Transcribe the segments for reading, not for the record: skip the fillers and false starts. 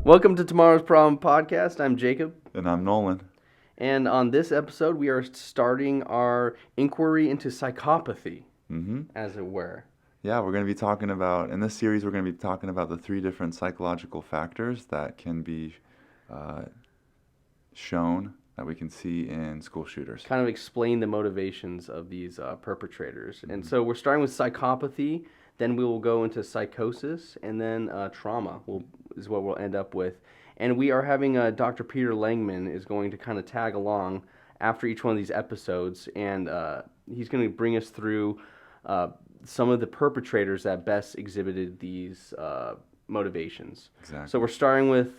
Welcome to Tomorrow's Problem podcast. I'm Jacob. And I'm Nolan. And on this episode, we are starting our inquiry into psychopathy, as it were. Yeah, we're going to be talking about, in this series, we're going to be talking about the 3 different psychological factors that can be shown, that we can see in school shooters. Kind of explain the motivations of these perpetrators. And so we're starting with psychopathy, then we will go into psychosis, and then trauma is what we'll end up with. And we are having Dr. Peter Langman is going to kind of tag along after each one of these episodes, and he's going to bring us through some of the perpetrators that best exhibited these motivations. Exactly. So we're starting with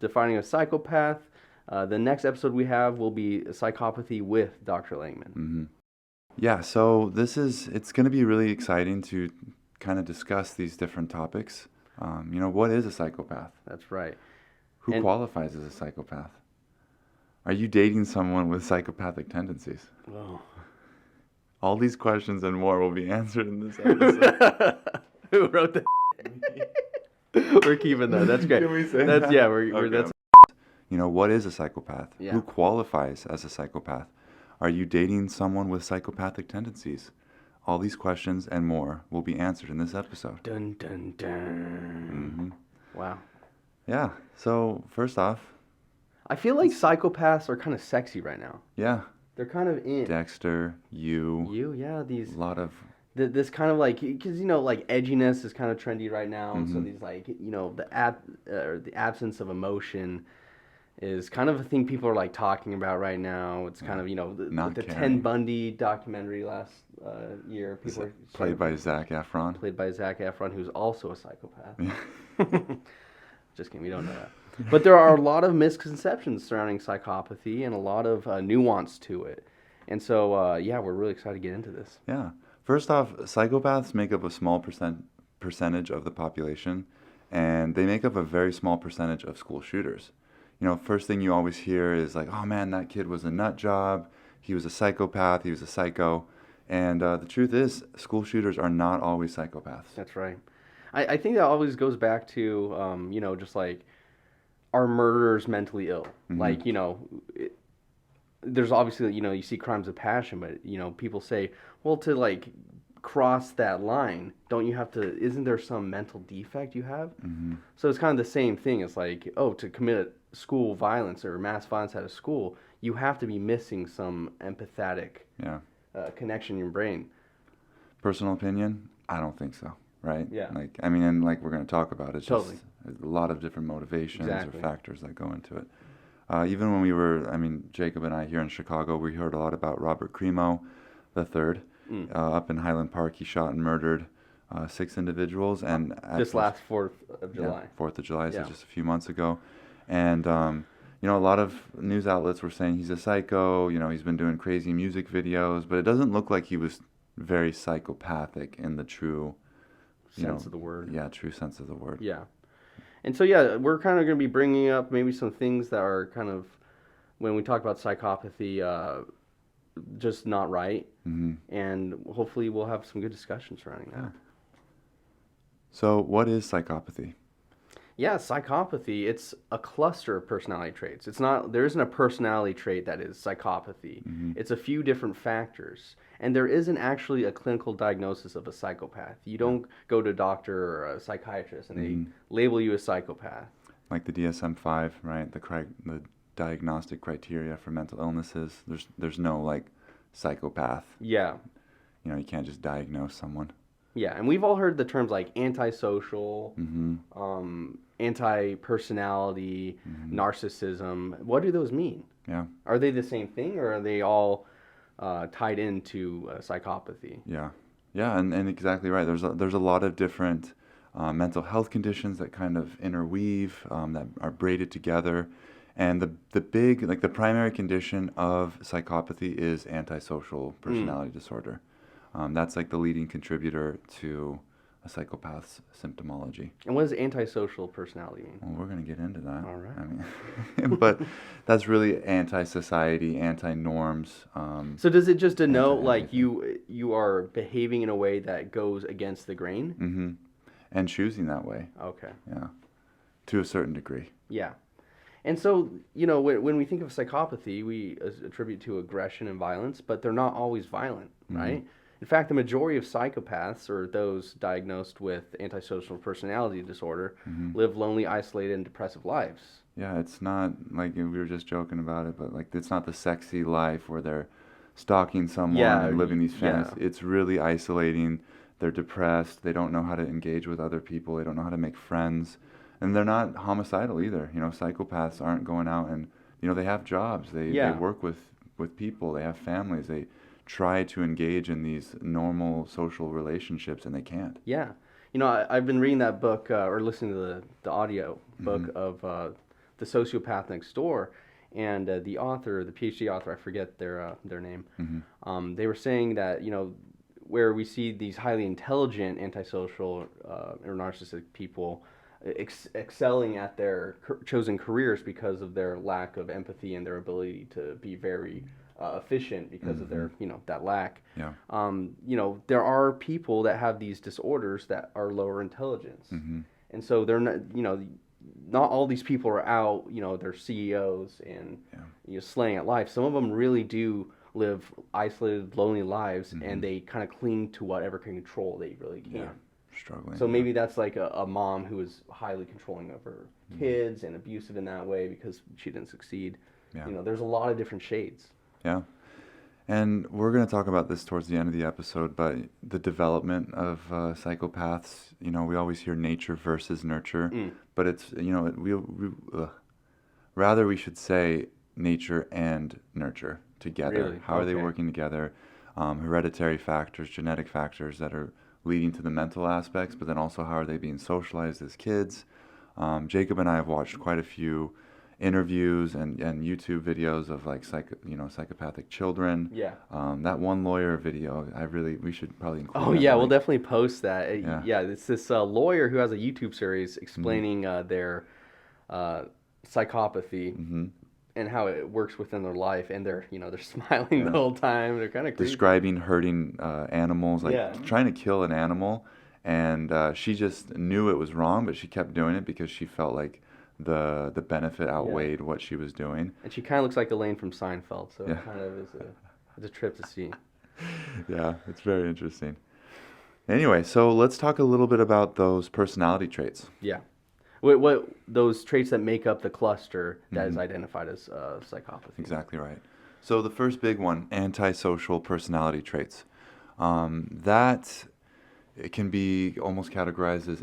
defining a psychopath. The next episode we have will be psychopathy with Dr. Langman. Yeah, so it's going to be really exciting to kind of discuss these different topics. What is a psychopath? That's right. Who qualifies as a psychopath? Are you dating someone with psychopathic tendencies? Oh. All these questions and more will be answered in this episode. Who wrote that? We're keeping that. That's great. Can we say that's that? Yeah, we're Okay. that's What is a psychopath? Yeah. Who qualifies as a psychopath? Are you dating someone with psychopathic tendencies? All these questions and more will be answered in this episode. dun dun dun. Wow. Yeah, so first off, I feel like psychopaths are kind of sexy right now. yeah, They're kind of in. Dexter, These a lot of, this kind of like, because like edginess is kind of trendy right now, and so these like the absence of emotion is kind of a thing people are like talking about right now. It's kind of the Ted Bundy documentary last year. People are played by Zac Efron. Played by Zac Efron, who's also a psychopath. Just kidding, we don't know that. But there are a lot of misconceptions surrounding psychopathy and a lot of nuance to it. And so, we're really excited to get into this. Yeah. First off, psychopaths make up a small percentage of the population, and they make up a very small percentage of school shooters. First thing you always hear is like, oh man, that kid was a nut job. He was a psychopath. He was a psycho. And the truth is, school shooters are not always psychopaths. That's right. I think that always goes back to, just like, are murderers mentally ill? Like, there's obviously, you see crimes of passion, but, people say, well, to, like, cross that line, isn't there some mental defect you have? So it's kind of the same thing. It's like, to commit school violence or mass violence at a school, you have to be missing some empathetic connection in your brain. Personal opinion? I don't think so. Right? Yeah. And like we're going to talk about, it's totally. Just a lot of different motivations Exactly. or factors that go into it. Even when we were, Jacob and I here in Chicago, we heard a lot about Robert Crimo III. Up in Highland Park, he shot and murdered 6 individuals. And this last 4th of July. Yeah, 4th of July, so just a few months ago. And, a lot of news outlets were saying he's a psycho, he's been doing crazy music videos, but it doesn't look like he was very psychopathic in the true sense of the word. Yeah, true sense of the word. Yeah. And so, we're kind of going to be bringing up maybe some things that are kind of, when we talk about psychopathy, just not right. And hopefully we'll have some good discussion surrounding that. Yeah. So what is psychopathy? Yeah, psychopathy, it's a cluster of personality traits. There isn't a personality trait that is psychopathy. It's a few different factors. And there isn't actually a clinical diagnosis of a psychopath. You don't go to a doctor or a psychiatrist and they label you a psychopath. Like the DSM-5, right? The diagnostic criteria for mental illnesses. There's no like psychopath. Yeah. You can't just diagnose someone. Yeah, and we've all heard the terms like antisocial, anti-personality, narcissism. What do those mean? Yeah. Are they the same thing, or are they all tied into psychopathy? Yeah. Yeah, and exactly right. There's a lot of different mental health conditions that kind of interweave, that are braided together. And the primary condition of psychopathy is antisocial personality disorder. That's like the leading contributor to a psychopath's symptomology. And what does antisocial personality mean? Well, we're going to get into that. All right. But that's really anti-society, anti-norms. So does it just denote like you are behaving in a way that goes against the grain? Mm-hmm. And choosing that way. Okay. Yeah. To a certain degree. Yeah. And so, when we think of psychopathy, we attribute to aggression and violence, but they're not always violent, right? In fact, the majority of psychopaths, or those diagnosed with antisocial personality disorder, live lonely, isolated, and depressive lives. Yeah, it's not like we were just joking about it, but like it's not the sexy life where they're stalking someone Yeah, and living these yeah. fantasies. It's really isolating. They're depressed. They don't know how to engage with other people. They don't know how to make friends. And they're not homicidal either. Psychopaths aren't going out and, they have jobs. They Yeah. work with people. They have families. They try to engage in these normal social relationships and they can't. Yeah. I've been reading that book or listening to the audio book of The Sociopath Next Door, and the author, the PhD author, I forget their name. They were saying that, where we see these highly intelligent antisocial or narcissistic people excelling at their chosen careers because of their lack of empathy and their ability to be very efficient because of their, that lack. Yeah. There are people that have these disorders that are lower intelligence. And so they're not all these people are out, they're CEOs and, slaying at life. Some of them really do live isolated, lonely lives, and they kind of cling to whatever control they really can. Yeah. Struggling. So maybe that's like a mom who is highly controlling of her kids and abusive in that way because she didn't succeed. Yeah. There's a lot of different shades. Yeah. And we're going to talk about this towards the end of the episode, but the development of psychopaths, we always hear nature versus nurture, but it's, rather we should say nature and nurture together. Really? How are they Okay. working together? Hereditary factors, genetic factors that are leading to the mental aspects, but then also how are they being socialized as kids? Jacob and I have watched quite a few interviews and YouTube videos of like psychopathic children. Yeah. That one lawyer video, we should probably include. Oh that, yeah, like, we'll definitely post that. Yeah. It's this lawyer who has a YouTube series explaining their psychopathy and how it works within their life, and they're smiling the whole time. They're kind of creepy. describing hurting animals, like Yeah. trying to kill an animal, and she just knew it was wrong, but she kept doing it because she felt like the benefit outweighed what she was doing. And she kind of looks like Elaine from Seinfeld, so Yeah. it kind of is it's a trip to see. Yeah, it's very interesting. Anyway, so let's talk a little bit about those personality traits. Yeah. What those traits that make up the cluster that is identified as psychopathy. Exactly right. So the first big one, antisocial personality traits. That it can be almost categorized as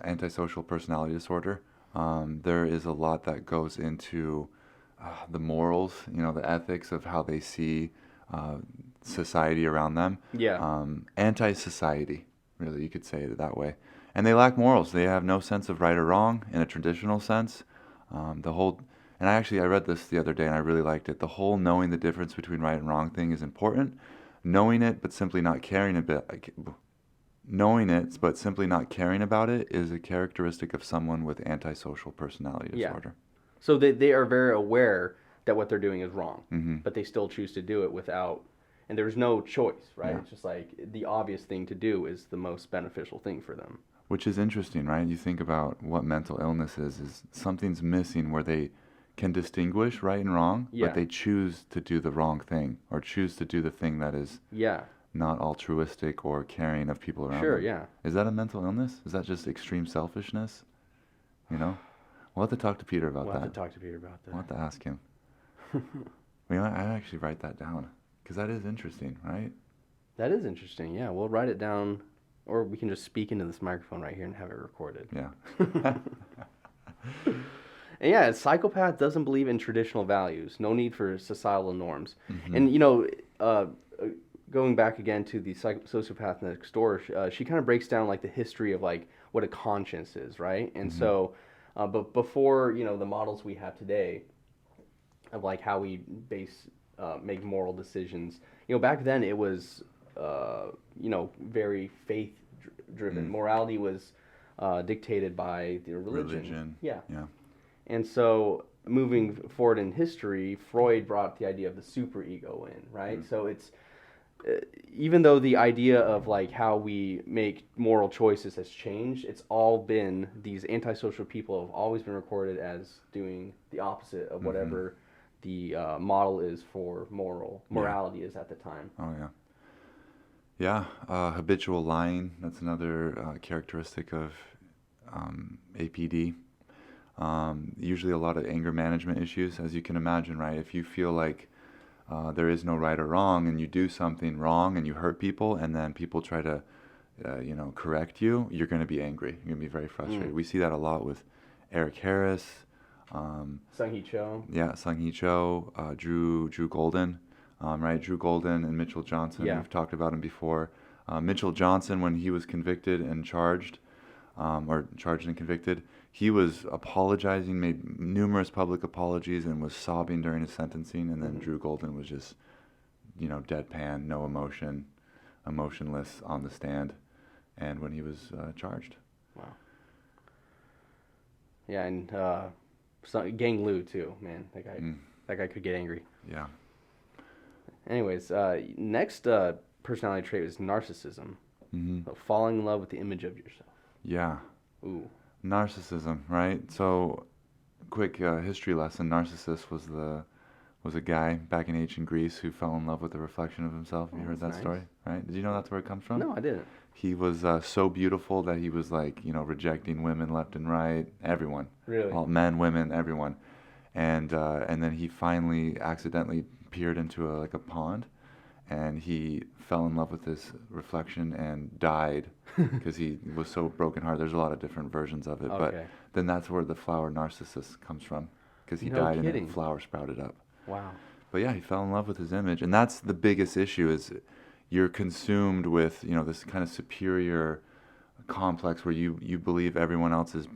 antisocial personality disorder. There is a lot that goes into the morals, the ethics of how they see society around them. Yeah. Anti-society, really, you could say it that way. And they lack morals. They have no sense of right or wrong in a traditional sense. And I read this the other day and I really liked it. The whole knowing the difference between right and wrong thing is important. Knowing it but simply not caring about it is a characteristic of someone with antisocial personality disorder. So they are very aware that what they're doing is wrong, but they still choose to do it without, and there's no choice, right? Yeah. It's just like the obvious thing to do is the most beneficial thing for them. Which is interesting, right? You think about what mental illness is something's missing where they can distinguish right and wrong, Yeah. but they choose to do the wrong thing or choose to do the thing that is Yeah. not altruistic or caring of people around Sure, them. yeah. Is that a mental illness? Is that just extreme selfishness? We'll have to talk to Peter about We'll that. have to talk to Peter about that. We'll have to ask him. I actually write that down because that is interesting, right? That is interesting. Yeah, we'll write it down, or we can just speak into this microphone right here and have it recorded. Yeah. And yeah, a psychopath doesn't believe in traditional values. No need for societal norms. And going back again to the sociopath next door, she kind of breaks down like the history of like what a conscience is, right? And so, but before the models we have today of like how we make moral decisions, back then it was very faith driven. Morality was dictated by the religion. Yeah. And so moving forward in history, Freud brought the idea of the superego in, right? So it's even though the idea of like how we make moral choices has changed, it's all been these antisocial people have always been recorded as doing the opposite of whatever the model is for morality is at the time. Oh yeah. Yeah, habitual lying, that's another characteristic of APD. Usually a lot of anger management issues, as you can imagine, right? If you feel like there is no right or wrong and you do something wrong and you hurt people and then people try to, correct you, you're going to be angry. You're going to be very frustrated. We see that a lot with Eric Harris. Sung-Hee Cho. Yeah, Sung-Hee Cho, Drew Golden. Right, Drew Golden and Mitchell Johnson. Yeah. We've talked about him before. Mitchell Johnson, when he was convicted and charged, or charged and convicted, he was apologizing, made numerous public apologies, and was sobbing during his sentencing. And then Drew Golden was just, deadpan, no emotion, emotionless on the stand, and when he was charged. Wow. Yeah, and Gang Lu too, man. That guy could get angry. Yeah. Anyways, next personality trait is narcissism. Mm-hmm. So falling in love with the image of yourself. Yeah. Ooh. Narcissism, right? So, quick history lesson. Narcissus was a guy back in ancient Greece who fell in love with the reflection of himself. You heard that nice. story, right? Did you know that's where it comes from? No, I didn't. He was so beautiful that he was like, rejecting women left and right, everyone. Really? All men, women, everyone. And then he finally accidentally peered into a pond, and he fell in love with this reflection and died because he was so brokenhearted. There's a lot of different versions of it, but then that's where the flower Narcissus comes from, because he died and a flower sprouted up. Wow. But yeah, he fell in love with his image, and that's the biggest issue, is you're consumed with this kind of superior complex where you believe everyone else is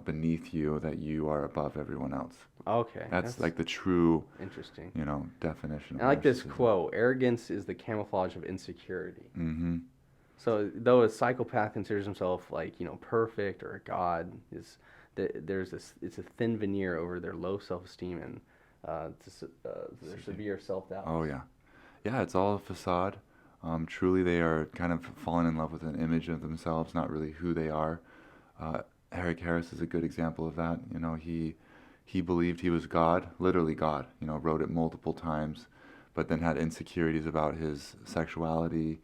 beneath you, that you are above everyone else. Okay. That's like the true interesting definition of I like this narcissism. quote: arrogance is the camouflage of insecurity. Mm-hmm. So though a psychopath considers himself perfect or a god, it's a thin veneer over their low self-esteem and their severe self-doubt. Oh yeah. Yeah, it's all a facade. Truly they are kind of falling in love with an image of themselves, not really who they are. Eric Harris is a good example of that. He believed he was God, literally God, wrote it multiple times, but then had insecurities about his sexuality,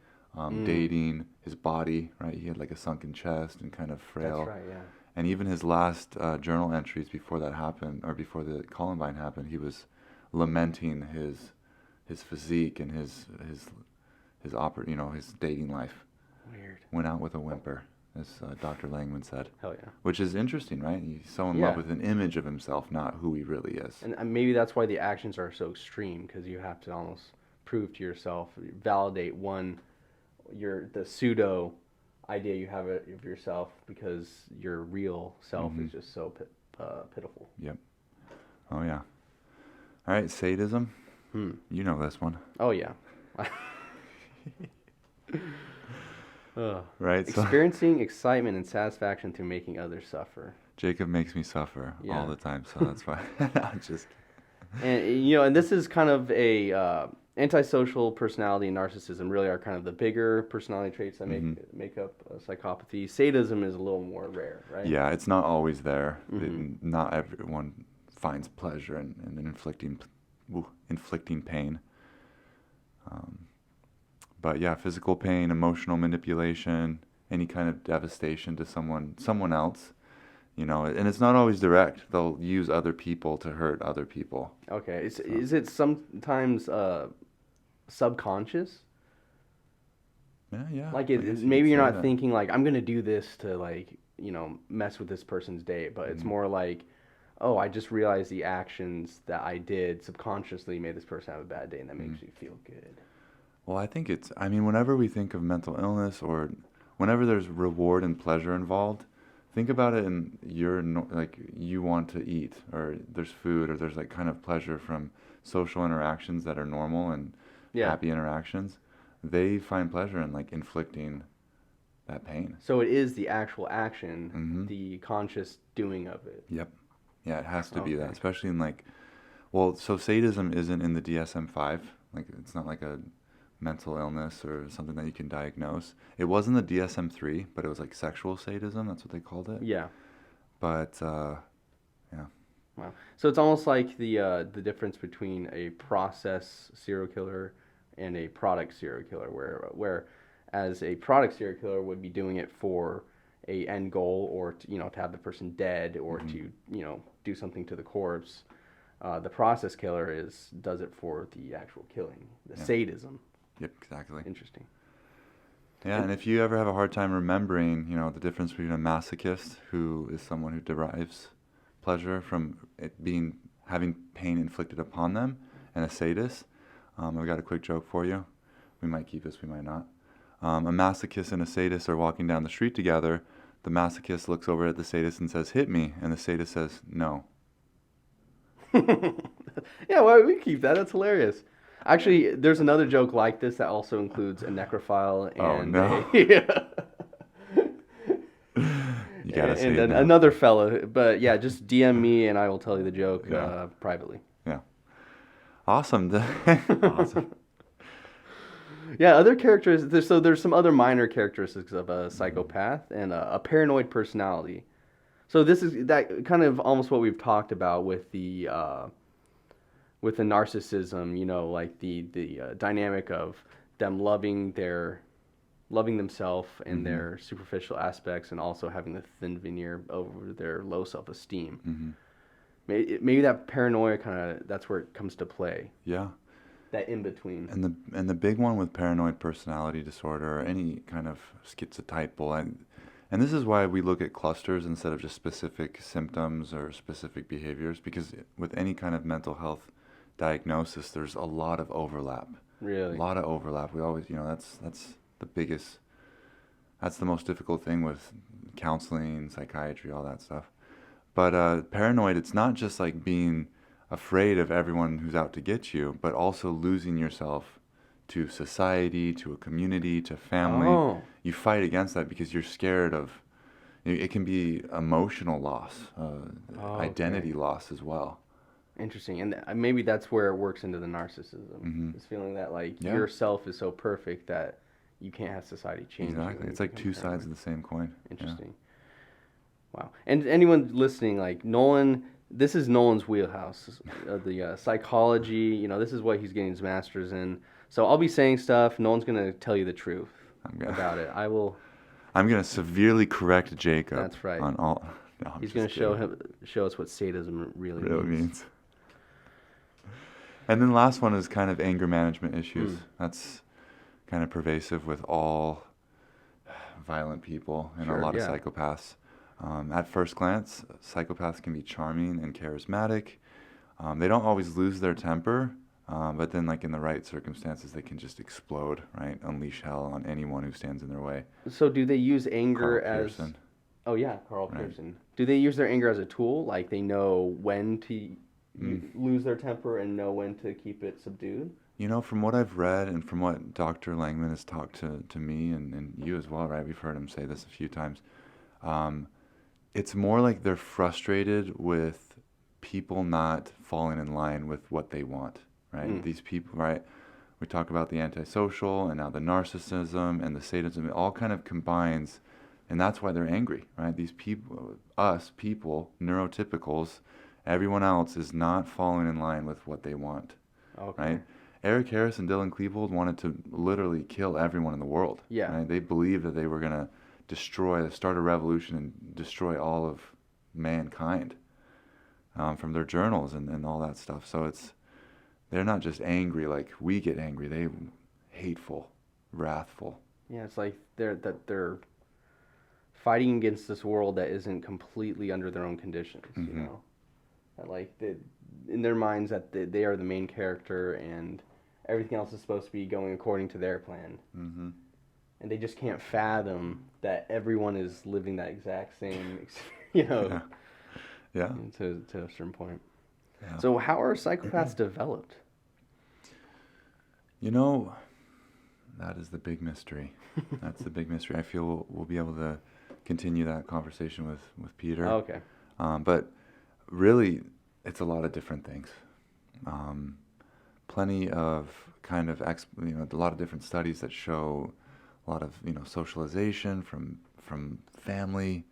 dating, his body, right? He had like a sunken chest and kind of frail. That's right, yeah. And even his last journal entries before that happened, or before the Columbine happened, he was lamenting his physique and his dating life. Weird. Went out with a whimper, as Dr. Langman said. Hell yeah. Which is interesting, right? He's so in love with an image of himself, not who he really is. And maybe that's why the actions are so extreme, because you have to almost prove to yourself, validate the pseudo idea you have of yourself, because your real self is just so pitiful. Yep. Oh yeah. All right, sadism. You know this one. Oh yeah. Right. Experiencing excitement and satisfaction through making others suffer. Jacob makes me suffer all the time, so that's why. I'm just. And this is kind of a antisocial personality and narcissism really are kind of the bigger personality traits that make up psychopathy. Sadism is a little more rare, right? Yeah, it's not always there. Not everyone finds pleasure in inflicting pain. But yeah, physical pain, emotional manipulation, any kind of devastation to someone else, and it's not always direct. They'll use other people to hurt other people. Okay, is it sometimes subconscious? Yeah. Like maybe you're not thinking like, I'm gonna do this to mess with this person's day, but it's more like, oh, I just realized the actions that I did subconsciously made this person have a bad day, and that makes me feel good. Well, I think whenever we think of mental illness, or whenever there's reward and pleasure involved, think about it in you want to eat, or there's food, or there's kind of pleasure from social interactions that are normal and happy interactions. They find pleasure in inflicting that pain. So it is the actual action, the conscious doing of it. Yep. Yeah, it has to be that, especially in so sadism isn't in the DSM-5. It's not like a mental illness or something that you can diagnose. It wasn't the DSM-3, but it was like sexual sadism. That's what they called it. Yeah. But yeah. Wow. So it's almost like the difference between a process serial killer and a product serial killer, where as a product serial killer would be doing it for a end goal, or to, to have the person dead, or to do something to the corpse. The process killer does it for the actual killing, the sadism. Yep, exactly. Interesting. Yeah, and if you ever have a hard time remembering, the difference between a masochist, who is someone who derives pleasure from it having pain inflicted upon them, and a sadist, I've got a quick joke for you. We might keep this, we might not. A masochist and a sadist are walking down the street together. The masochist looks over at the sadist and says, "Hit me," and the sadist says, "No." Yeah, well, we keep that. That's hilarious. Actually, there's another joke like this that also includes a necrophile and yeah. You gotta say and it then now. another fella. But yeah, just DM me and I will tell you the joke privately. Yeah. Awesome. Awesome. Yeah, other characters. There's some other minor characteristics of a psychopath and a paranoid personality. So this is that kind of almost what we've talked about with the narcissism. Like the dynamic of them loving themselves and their superficial aspects, and also having the thin veneer over their low self-esteem. Maybe that paranoia that's where it comes to play. Yeah. That in between. And the big one with paranoid personality disorder, or any kind of schizotypal, and this is why we look at clusters instead of just specific symptoms or specific behaviors, because with any kind of mental health diagnosis, there's a lot of overlap. Really? A lot of overlap. We always, that's the biggest, that's the most difficult thing with counseling, psychiatry, all that stuff. But paranoid, it's not just like being afraid of everyone who's out to get you, but also losing yourself to society, to a community, to family. Oh. You fight against that because you're scared of, it can be emotional loss, identity loss as well. Interesting. And maybe that's where it works into the narcissism. This feeling that yourself is so perfect that you can't have society change. Exactly. It's like two sides of the same coin. Interesting. Yeah. Wow. And anyone listening, like Nolan, this is Nolan's wheelhouse, the psychology. This is what he's getting his master's in. So I'll be saying stuff. Nolan's going to tell you the truth about it. I'm going to severely correct Jacob. That's right. On all. No, he's going to show us what sadism really means. And then the last one is kind of anger management issues. That's kind of pervasive with all violent people and a lot of psychopaths. At first glance, psychopaths can be charming and charismatic. They don't always lose their temper, but then like in the right circumstances, they can just explode, right? Unleash hell on anyone who stands in their way. So do they use anger Carl Pearson. Oh yeah, Carl Pearson. Do they use their anger as a tool? Like they know when to lose their temper and know when to keep it subdued? From what I've read and from what Dr. Langman has talked to me and you as well, right? We've heard him say this a few times. It's more like they're frustrated with people not falling in line with what they want, right? These people, right? We talk about the antisocial and now the narcissism and the sadism. It all kind of combines, and that's why they're angry, right? These people, neurotypicals, everyone else is not falling in line with what they want, right? Eric Harris and Dylan Klebold wanted to literally kill everyone in the world. Yeah. Right? They believed that they were going to start a revolution and destroy all of mankind from their journals and all that stuff. So they're not just angry like we get angry. They're hateful, wrathful. Yeah, it's like they're fighting against this world that isn't completely under their own conditions, That in their minds that they are the main character and everything else is supposed to be going according to their plan. And they just can't fathom that everyone is living that exact same, to a certain point. Yeah. So how are psychopaths developed? That is the big mystery. That's the big mystery. I feel we'll be able to continue that conversation with Peter. Oh, okay. But really, it's a lot of different things. Plenty of kind of a lot of different studies that show a lot of socialization from family,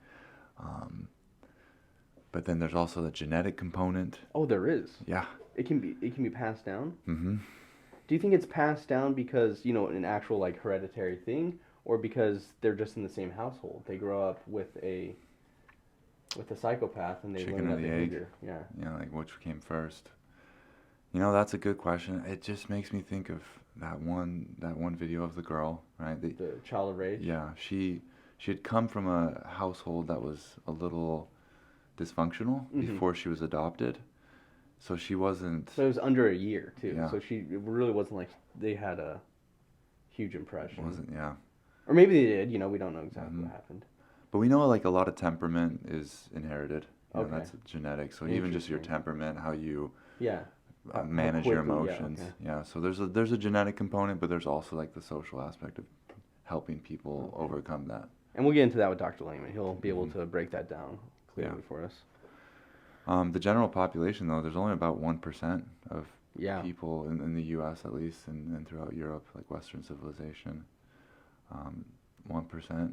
but then there's also the genetic component. Oh, there is. Yeah. It can be passed down. Mm-hmm. Do you think it's passed down because an actual like hereditary thing, or because they're just in the same household? They grow up with a psychopath and they Chicken learn or that the behavior. egg? Yeah. Like which came first? That's a good question. It just makes me think of that one video of the girl, right? The child of rage. Yeah, she had come from a household that was a little dysfunctional before she was adopted. So she wasn't. So it was under a year too. Yeah. So it really wasn't like they had a huge impression. Wasn't, yeah. Or maybe they did. We don't know exactly what happened. But we know like a lot of temperament is inherited. Okay. That's genetic. So even just your temperament, how you manage your emotions. Yeah. So there's a genetic component, but there's also like the social aspect of helping people overcome that. And we'll get into that with Dr. Langman. He'll be able to break that down clearly for us. The general population, though, there's only about 1% of people in the U.S. at least, and throughout Europe, like Western civilization. 1%.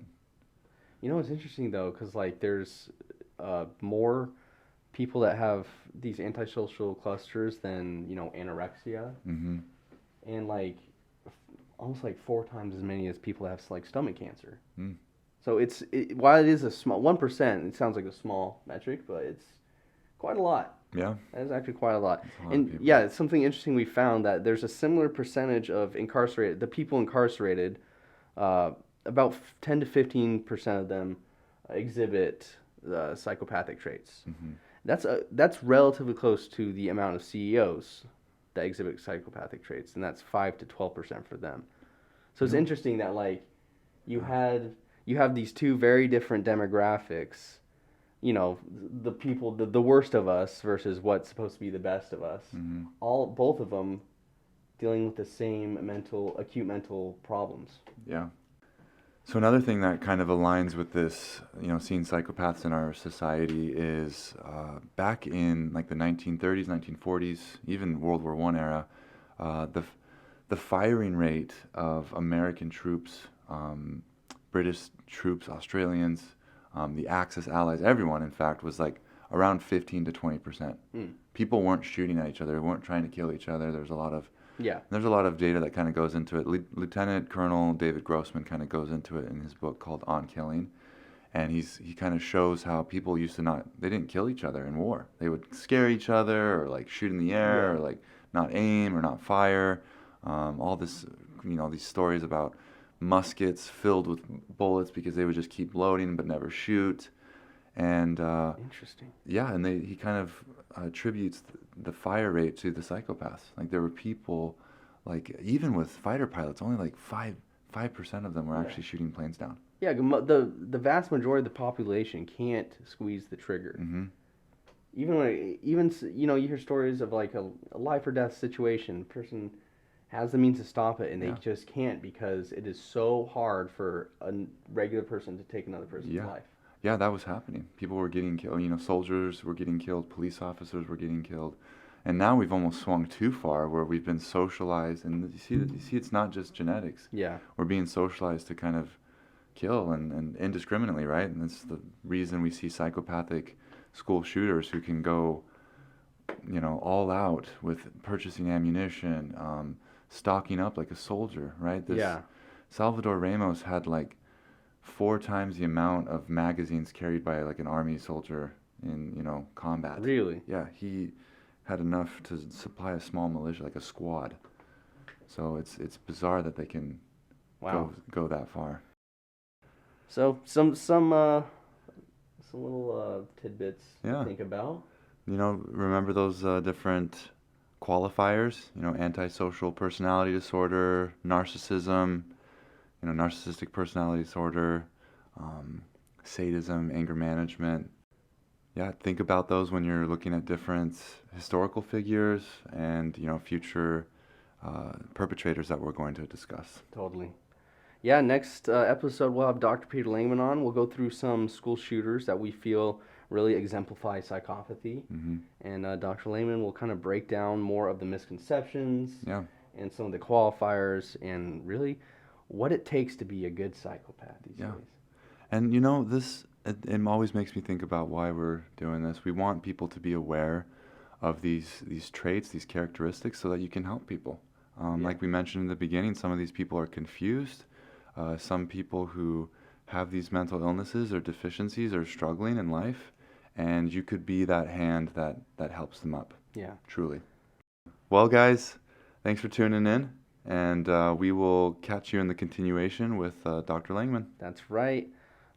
It's interesting though, because like there's more people that have these antisocial clusters than anorexia, and like almost like 4 times as many as people that have like stomach cancer. So while it is a small 1%, it sounds like a small metric, but it's quite a lot. Yeah. That is actually quite a lot. And it's something interesting we found that there's a similar percentage of the people incarcerated, about 10 to 15% of them exhibit psychopathic traits. That's relatively close to the amount of CEOs that exhibit psychopathic traits, and that's 5 to 12% for them. So it's interesting that like you have these two very different demographics, the people, the worst of us versus what's supposed to be the best of us. Both of them dealing with the same acute mental problems. Yeah. So another thing that kind of aligns with this, seeing psychopaths in our society is back in like the 1930s, 1940s, even World War I era, the firing rate of American troops, British troops, Australians, the Axis allies, everyone, in fact, was like around 15 to 20%. People weren't shooting at each other, they weren't trying to kill each other. There's a lot of data that kind of goes into it. Lieutenant Colonel David Grossman kind of goes into it in his book called On Killing, and he kind of shows how people used to they didn't kill each other in war. They would scare each other, or like shoot in the air, or like not aim or not fire. All this, these stories about muskets filled with bullets because they would just keep loading but never shoot. And interesting. Yeah, and he kind of attributes the fire rate to the psychopaths. Like there were people, like even with fighter pilots, only like 5% of them were actually shooting planes down. Yeah, the vast majority of the population can't squeeze the trigger. Even you hear stories of like a life or death situation. Person has the means to stop it, and they just can't because it is so hard for a regular person to take another person's life. Yeah, that was happening. People were getting killed. Soldiers were getting killed. Police officers were getting killed. And now we've almost swung too far, where we've been socialized. And you see, it's not just genetics. Yeah. We're being socialized to kind of kill and indiscriminately, right? And that's the reason we see psychopathic school shooters who can go, all out with purchasing ammunition, stocking up like a soldier, right? Salvador Ramos had like 4 times the amount of magazines carried by like an army soldier in combat. Really? Yeah, he had enough to supply a small militia, like a squad. So it's bizarre that they can go that far. So some little tidbits to think about. Remember those different qualifiers? Antisocial personality disorder, narcissism, narcissistic personality disorder, sadism, anger management. Yeah, think about those when you're looking at different historical figures and, future perpetrators that we're going to discuss. Totally. Yeah, next episode we'll have Dr. Peter Langman on. We'll go through some school shooters that we feel really exemplify psychopathy. And Dr. Langman will kind of break down more of the misconceptions and some of the qualifiers and really what it takes to be a good psychopath these days. And it always makes me think about why we're doing this. We want people to be aware of these traits, these characteristics, so that you can help people. Like we mentioned in the beginning, some of these people are confused. Some people who have these mental illnesses or deficiencies are struggling in life, and you could be that hand that helps them up. Yeah. Truly. Well, guys, thanks for tuning in, and we will catch you in the continuation with Dr. Langman. That's right.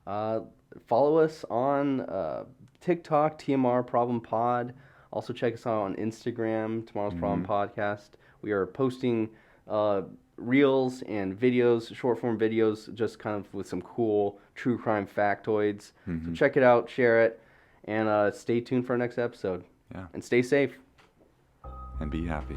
Follow us on TikTok, TMR Problem Pod. Also check us out on Instagram, Tomorrow's Problem Podcast. We are posting reels and videos, short form videos, just kind of with some cool true crime factoids. So check it out, share it, and stay tuned for our next episode. Yeah. And stay safe. And be happy.